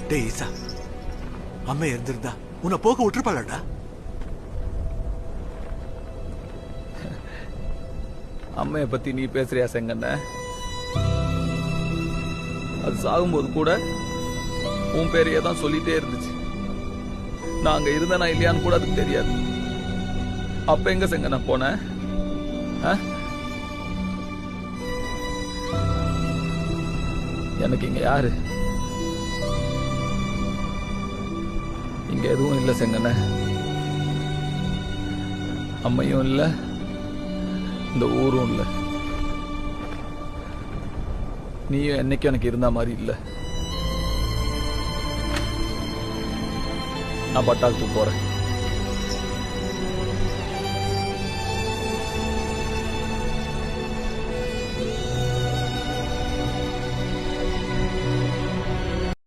டே ஈசா, அம்மா இருந்திருந்தா உன்னை போக விட்டுருப்பாளடா. அம்மைய பத்தி நீ பேசுறியா செங்கண்ண? அது சாகும்போது கூட உன் பேரையே தான் சொல்லிட்டே இருந்துச்சு. நான் அங்க இருந்தேனா இல்லையான்னு கூட அதுக்கு தெரியாது. அப்ப எங்க செங்கண்ண போன? எனக்கு இங்க யாரு? இங்க எதுவும் இல்ல செங்கண்ண. அம்மையும் இல்ல, இந்த ஊரும் இல்ல. நீயும் என்னைக்கும் எனக்கு இருந்த மாதிரி இல்ல. நான் பட்டாளத்துக்கு போறேன்.